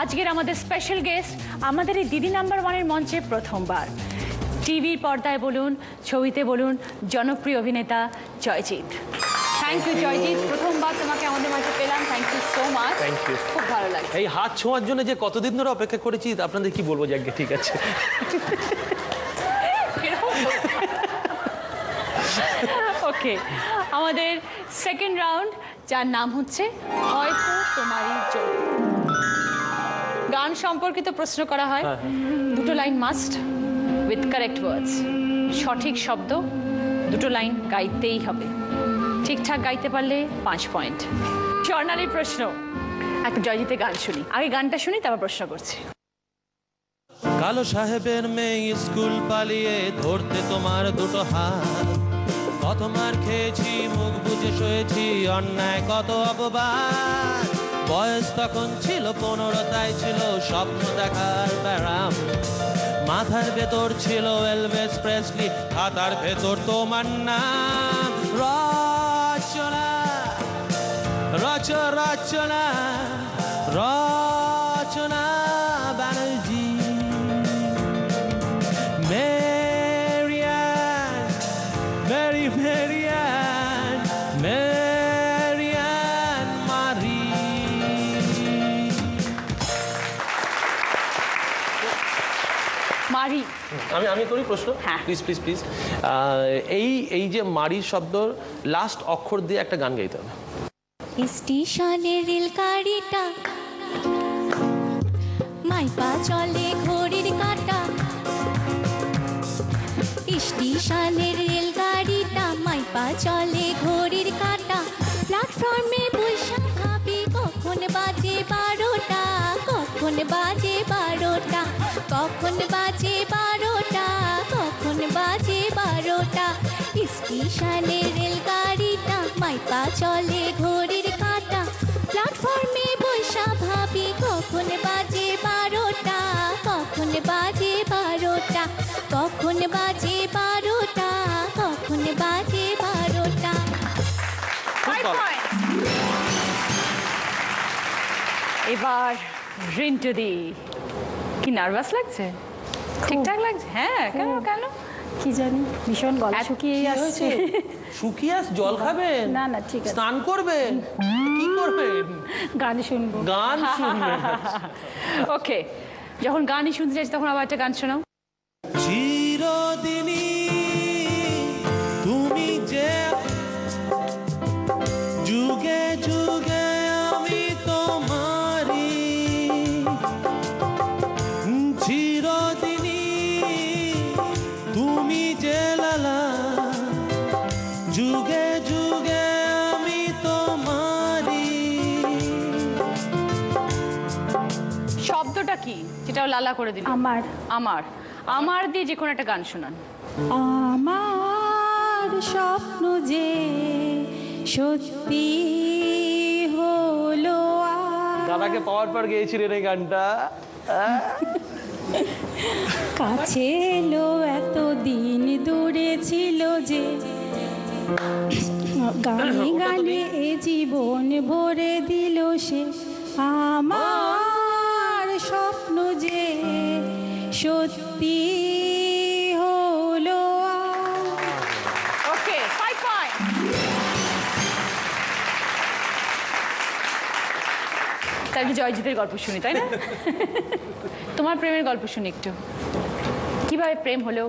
আজকের আমাদের special guest আমাদের এই দিদি নাম্বার ওয়ানের মঞ্চে প্রথমবার, টিভির পর্দায় বলুন, ছবিতে বলুন, জনপ্রিয় অভিনেতা জয়জিৎ। থ্যাংক ইউ জয়জিৎ, প্রথমবার তোমাকে আমাদের মাঝে পেলাম। Thank you so much. Thank you, খুব ভালো লাগছে। এই হাত ছোঁয়ার জন্য যে কতদিন ধরে অপেক্ষা করেছি আপনাদের কি বলবো, যাকে ঠিক আছে। ওকে, আমাদের সেকেন্ড রাউন্ড, যার নাম হচ্ছে হয়তো তোমারই জন্য। গান সম্পর্কিত প্রশ্ন করা হয়, দুটো line must with correct words, সঠিক শব্দ, দুটো লাইন গাইতেই হবে। ঠিকঠাক গাইতে পারলে 5 পয়েন্ট। স্বর্ণালীর প্রশ্ন, একটা জয়জিতের গান শুনি, আগে গানটা শুনি তারপর প্রশ্ন করছি। কালো সাহেবের মেয়ে স্কুল পালিয়ে ধরতে তোমার দুটো হাত, কত মার খেয়েছি, মুখ বুজে শুয়েছি, অন্যায় কত অপবাদ। বয়স তখন ছিল 15, তাই ছিল স্বপ্ন দেখার ব্যারাম। মাথার ভেতর ছিল এলভিস প্রেসলি, খাতার ভেতর তোমার নাম। রচনা রচনা রচনা ব্যানার্জি, মেরিয়ান মারি। মারি, আমি করি প্রশ্ন, হ্যাঁ। Please please please. এই যে মারির শব্দ লাস্ট অক্ষর দিয়ে একটা গান গাইতে হবে। স্টেশনের রেলগাড়িটা মাইপা চলে ঘড়ির কাঁটা, স্টেশনের রেলগাড়িটা মাইপা চলে ঘড়ির কাঁটা। প্ল্যাটফর্মে বসে ভাবি কখন বাজে 12টা, কখন বাজে 12টা, কখন বাজে 12টা, কখন বাজে 12টা। স্টেশনের রেলগাড়িটা মাইপা চলে ঘড়ির কাঁটা। প্ল্যাটফর্মে বসে ভাবি কখন বাজে 12টা, কখন বাজে 12টা, কখন বাজে 12টা, কখন বাজে 12টা। 5 পয়েন্ট। এবার রিন্টু দি, কি নার্ভাস লাগছে? ঠিকঠাক লাগছে? হ্যাঁ, কেন কেন কি জানি, ভীষণ গলা শুকিয়ে আসছে। শুকিয়ে জল খাবেন? না না, ঠিক আছে। স্নান করবেন? কি করবেন? গান শুনবো। গান শুনবেন? ওকে, যখন গানই শুনতে চাইছি তখন আবার একটা গান শোনাও। চিরদিনই তুমি যে, যুগে যুগে আমি তোমারি, চিরদিনই তুমি যে লালা, যুগে যুগে আমি তোমারি। শব্দটা কি যেটা লালা করে দিল? আমার আমার আমার দিয়ে যে কোনো একটা গান শোনান। আমার স্বপ্ন যে সত্যি হলো, দাদাকে পাওয়ার পর গেয়েছিলেন এই গানটা। কাছে এলো এতদিন দূরে ছিল যে, গানে গানে এ জীবন ভরে দিল সে। আমার স্বপ্ন যে সত্যি হলো। ওকে, 5 পয়েন্ট। তাহলে জয়জিতের গল্প শুনি, তাই না? তোমার প্রেমের গল্প শুনি একটু, কিভাবে প্রেম হলো?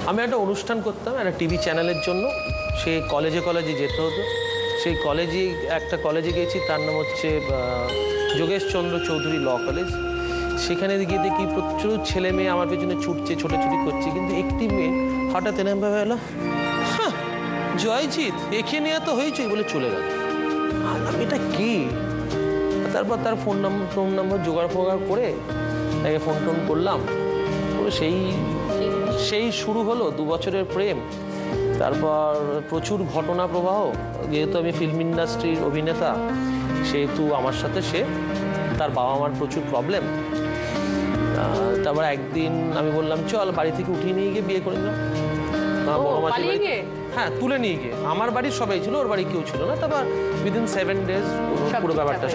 আমি একটা অনুষ্ঠান করতাম একটা টিভি চ্যানেলের জন্য, সে কলেজে কলেজে যেতে হতো। সেই কলেজে একটা কলেজে গিয়েছি, তার নাম হচ্ছে যোগেশচন্দ্র চৌধুরী ল কলেজ। সেখানে গিয়ে দেখি প্রচুর ছেলে মেয়ে আমার পেছনে ছুটছে, ছোটাছুটি করছে, কিন্তু একটি মেয়ে হঠাৎ এরম ভাবে এলো, হ্যাঁ জয়জিৎ এখানে এত হয়েছে বলে চলে গেল। এটা কি? তারপর তার ফোন নম্বর জোগাড় ফোগাড় করে তাকে ফোন টোন করলাম, সেই শুরু হলো 2 বছরের প্রেম। তারপর প্রচুর ঘটনা প্রবাহ, যেহেতু আমি ফিল্ম ইন্ডাস্ট্রির অভিনেতা সেহেতু আমার সাথে তার বাবা মার প্রচুর প্রবলেম। তারপর একদিন আমি বললাম চল বাড়ি থেকে উঠিয়ে নিয়ে গিয়ে বিয়ে করে নিলাম। বড় মাসির বাড়ি, হ্যাঁ তুলে নিয়ে গিয়ে আমার বাড়ির সবাই ছিল, ওর বাড়ি কেউ ছিল না। তারপর উইদিন 7 days সব পুরো ঠিকঠাক ব্যাপারটা হয়ে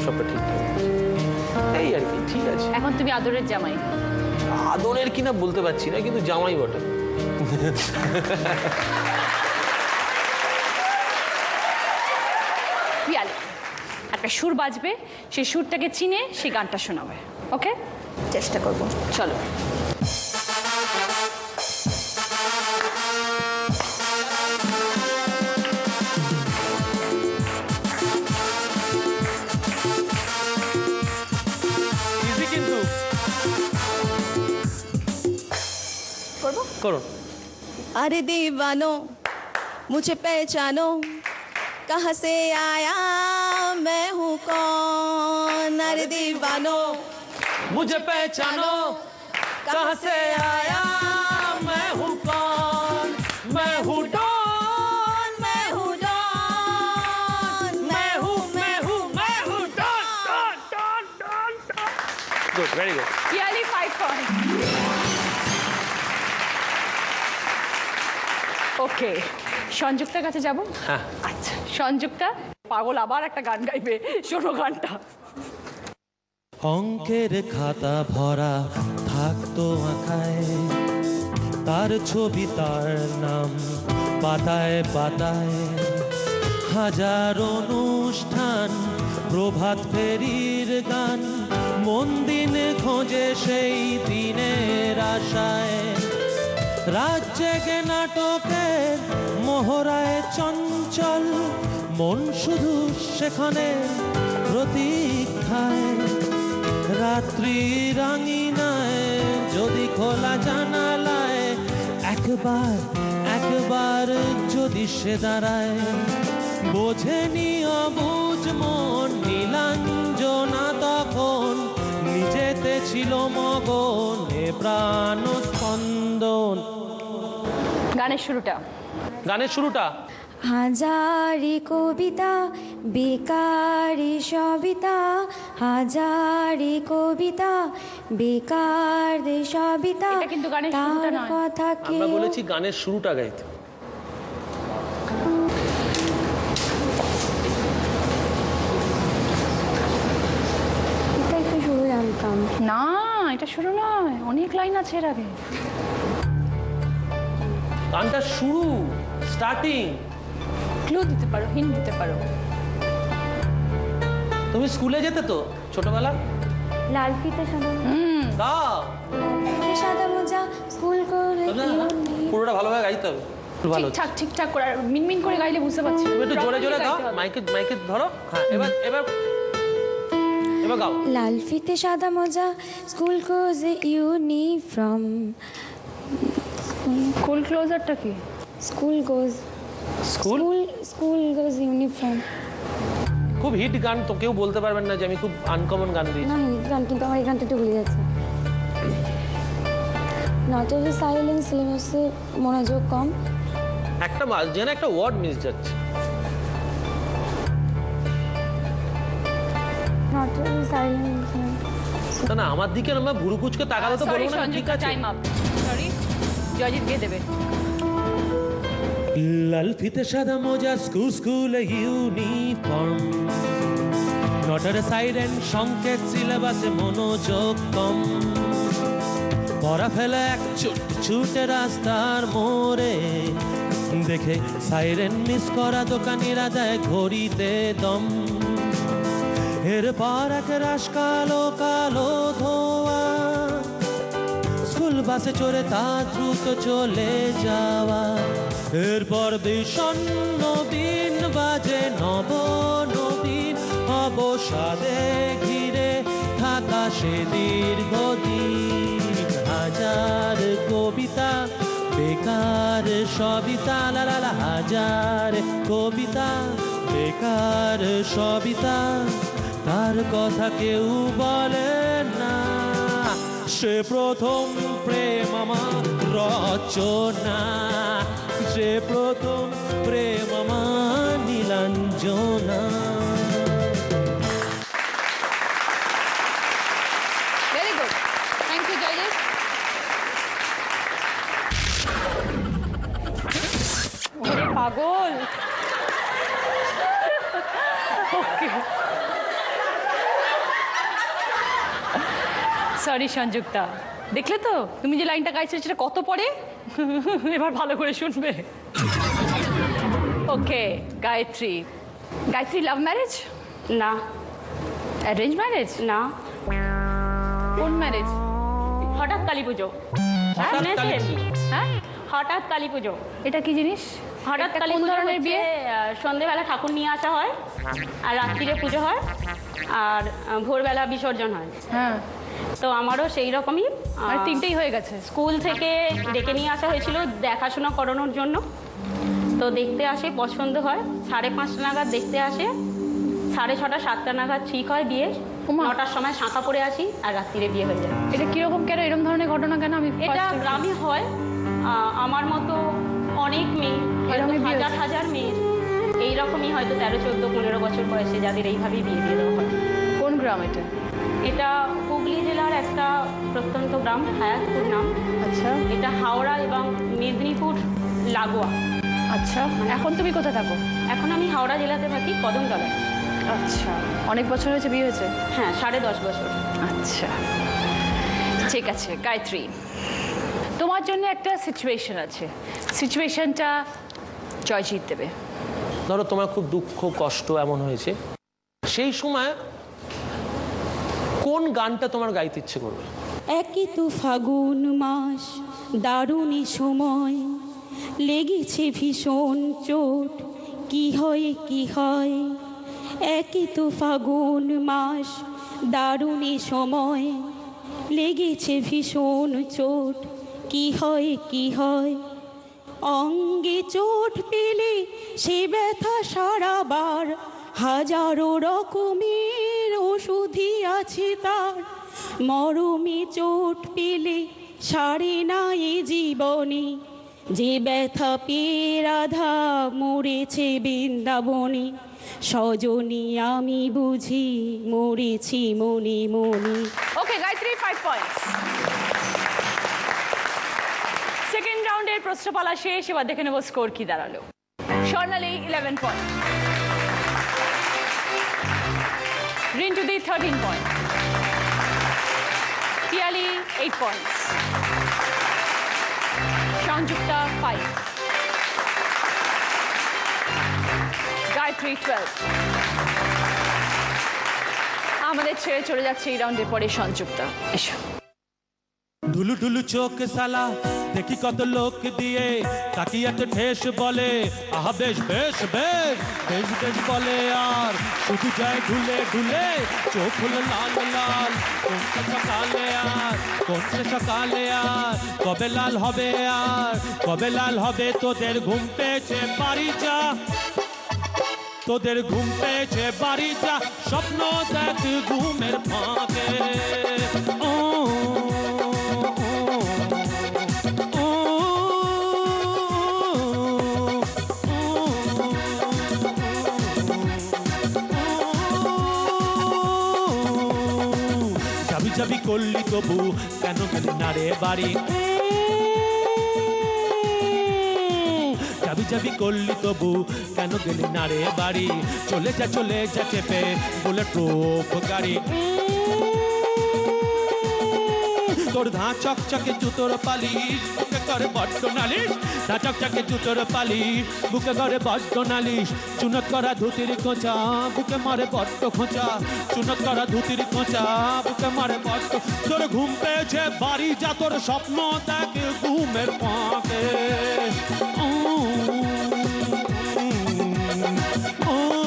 সবটা ঠিকঠাক এই আর কি। ঠিক আছে, এখন তুমি আদরের জামাই। আদরের কিনা বলতে পারছি না, কিন্তু জামাই বটে। পিয়ালি একটা সুর বাজবে, সেই সুরটাকে চিনে সেই গানটা শোনাবে। ওকে, চেষ্টা করব। চলো। ইজি কিন্তু করবো। করুন। अरे दीवानो मुझे पहचानो, कहाँ से आया मैं हूँ कौन। अरे दीवानो मुझे पहचानो, कहाँ से आया मैं हूँ कौन। मैं हूँ डॉन, मैं हूँ डॉन, मैं हूँ Don, Don, Don, Don. Good, very good. Piyali 5 point. Okay, সংযুক্তার কাছে যাব। হ্যাঁ। আচ্ছা সংযুক্তা, পাগল আবার একটা গান গাইবে, শোনো গানটা। অঙ্কের খাতা ভরা থাকতো আঁকায়, তার ছবি তার নাম পাতায় পাতায়। হাজার অনুষ্ঠান, প্রভাত ফেরির গান, মন দিন খোঁজে সেই দিনের আশায়। রাত জেগে নাটকের মোহরায় চঞ্চল, মন শুধু সেখানে প্রতীক্ষায়। রাত্রি রাঙিনায় যদি খোলা জানালায় একবার যদি সে দাঁড়ায়, বোঝেনি অবুঝ মন নীলাঞ্জনা তখন, নিজেতে ছিল মগন এ প্রাণ স্পন্দন। গানের শুরুটা। গানের শুরুটা হাজারি কবিতা বেকারি সবিতা, হাজারি কবিতা বেকার সবিতা, এটা কিন্তু গানের শুরুটা তার নয়। কথা আমরা কেউ বলেছি গানের শুরুটা গাইতে। এটা একটু শুরু জানতাম। না এটা শুরু নয়, অনেক লাইন আছে এর আগে। গানটা শুরু, স্টার্টিং। ক্লু দিতে পারো, হিন্ট দিতে পারো। তুমি স্কুলে যেতে তো ছোটবেলা? লাল ফিতে সাদা দাও ফিতে সাদা মোজা, স্কুল করে পুরোটা ভালোভাবে গাইতে হবে। ভালো হচ্ছে। ঠিকঠাক ঠিকঠাক করে, আর মিনমিন করে গাইলে বুঝতে পারছি না। তুমি একটু জোরে জোরে দাও, গাইতে হবে। মাইকে ধরো। হ্যাঁ, এবার গাও। লাল ফিতে সাদা মোজা, স্কুল কোজে ইউনিফর্ম, ফুল ক্লোজারটা কি? স্কুল গোজ স্কুল স্কুল গোজ ইউনিফর্ম। খুব হিট গান, তো কেউ বলতে পারবেন না যে আমি খুব আনকমন গান দিয়েছি। না হিট গান, কিন্তু আমার এই গানটা একটু ভুলে যাচ্ছে। নট এভরি সাইলেন্স, সিলেবাসে মনোযোগ কম। একটা যেন একটা ওয়ার্ড মিস যাচ্ছে। Not every silence. না আমার দিকে না ভুরু কুচকে তাকালে তো সরি বলবো না ঠিক সংযুক্তা, আছে। Time up. সরি, জয়জিৎ কে দেবে। লাল ফিতে সাদা মোজা, স্কুলে ইউনিফর্ম, নটার সাইরেন সংকেত, সিলেবাসে মনোযোগ কম। পড়া ফেলে এক ছুটে রাস্তার মোড়ে, দেখে সাইরেন মিস করা দোকানিরা দেয় ঘড়িতে দম। এরপর এক রাশ কালো কালো ধোয়া, স্কুল বাসে চড়ে তা দ্রুত চলে যাওয়া। এরপর বিষণ্ণ দিন বাজে নব নবীন অবসাদে ঘিরে থাকা সে দীর্ঘদিন। হাজার কবিতা বেকার সবিতা, লালা হাজার কবিতা বেকার সবিতা, তার কথা কেউ বলে না। সে প্রথম প্রেম আমার রচনা, সে প্রথম প্রেম আমার Nilanjana. Very good, thank you Joyjit. Okay, sorry Sanjukta, দেখলে তো তুমি যে লাইনটা গাইছো সেটা কত পরে, এবার ভালো করে শুনবে। ওকে গায়ত্রী, গায়ত্রী লাভ ম্যারেজ? না। Arrange marriage? না। কোন ম্যারেজ? হঠাৎ কালী পুজো। হঠাৎ কালী শুনেছেন? পুজো? হ্যাঁ, হঠাৎ কালী পুজো। এটা কি জিনিস? হঠাৎ এটা কালী কোন পুজো ধরনের বিয়ে? সন্ধেবেলা ঠাকুর নিয়ে আসা হয়, আর রাত্রিরে পুজো হয়, আর ভোরবেলা বিসর্জন হয়। হ্যাঁ, তো আমারও সেই রকমই আর তিনটেই হয়ে গেছে। স্কুল থেকে ডেকে নিয়ে আসা হয়েছিল দেখাশোনা করানোর জন্য। তো দেখতে আসে, পছন্দ হয়, 5:30 নাগাদ দেখতে আসে, 6:30 7টা নাগাদ ঠিক হয় বিয়ে। ওমা। 9টার সময় শাঁখা পড়ে আসি, আর রাত্রিরে বিয়ে হয়ে যায়। এটা কিরকম, কেন এরকম ধরনের ঘটনা কেন? আমি এটা first time গ্রামে হয়। আমার মতো অনেক মেয়ে, এরকমই বিয়ে হাজার হয়েছে? হাজার মেয়ে এইরকমই হয়তো 13, 14, 15 বছর বয়সে যাদের এইভাবেই বিয়ে দিয়ে দেওয়া হয়। কোন গ্রাম এটা? এটা হুগলি জেলার একটা প্রত্যন্ত গ্রাম, হায়াতপুর নাম। আচ্ছা এটা হাওড়া এবং মেদিনীপুর লাগোয়া। আচ্ছা, এখন তুমি কোথায় থাকো? এখন আমি হাওড়া জেলাতে থাকি, কদমতলায়। আচ্ছা, অনেক বছর হয়েছে বিয়ে হয়েছে? হ্যাঁ, 10.5 বছর। আচ্ছা ঠিক আছে গায়ত্রী, তোমার জন্য একটা সিচুয়েশন আছে, সিচুয়েশনটা জয়জিৎ দেবে। ধরো তোমার খুব দুঃখ কষ্ট এমন হয়েছে, সেই সময় কোন গানটা তোমার গাইতে ইচ্ছে করবে? একই তো ফাগুন মাস, দারুণী সময়, লেগেছে ভীষণ চোট, কি হয় কি হয়। একই তো ফাগুন মাস, দারুণী সময়, লেগেছে ভীষণ চোট, কি হয় কি হয়। অঙ্গে চোট পেলে সে ব্যথা সারাবার, হাজারো রকমের ওষুধই আছে তার। মরমে চোট পেলে সারে না এ জীবনে, যে ব্যথা পেয়ে রাধা মরেছে বৃন্দাবনে। সজনী আমি বুঝি মরেছি মনে মনে। ওকে গায়ত্রী, 5 পয়েন্টস। সেকেন্ড রাউন্ডের প্রশ্নপালা শেষ, এবার দেখে নেব স্কোর কি দাঁড়ালো। স্বর্ণালী 11 পয়েন্ট, রিন্টুদি 13 পয়েন্ট, পিয়ালি 8 পয়েন্টস, সংযুক্তা 5, গায়ত্রী 12। আমাদের ছেড়ে চলে যাচ্ছে এই রাউন্ডের পরে সংযুক্তা। এসো। ঢুলু ঢুলু চোখ সালা দেখি কত লোক দিয়ে, তাকিয়ে তো ঠেস বলে আহা বেশ বেশ বেশ বেশ বেশ বলে, আর শুধু যায় ঢুলে ঢুলে চোখ হলো লাল লাল। কোনটা সকালে আর কোনটা সকালে আর কবে লাল হবে, আর কবে লাল হবে। তোদের ঘুম পেয়েছে বাড়ি যা, তোদের ঘুম পেয়েছে বাড়ি যা, স্বপ্ন দেখ ঘুমের ফাঁকে। ও যাবি যাবি করলি তবু কেন গেলি না রে বাড়ি। যাবি যাবি করলি তবু কেন গেলি না রে বাড়ি। চলে যা চেপে বলে টোপ গাড়ি। তোর ধাঁ চকচকে জুতোর পালিশ বুকে করে বড্ড নালিশ, ধাঁ চকচকে জুতোর পালিশ বুকে করে বড্ড নালিশ। চুনত করা ধুতির কোঁচা বুকে মারে বড্ড খোঁচা, চুনত করা ধুতির কোঁচা বুকে মারে বড্ড। তোর ঘুম পেয়েছে বাড়ি যা, তোর স্বপ্ন দেখ ঘুমের ফাঁকে। ও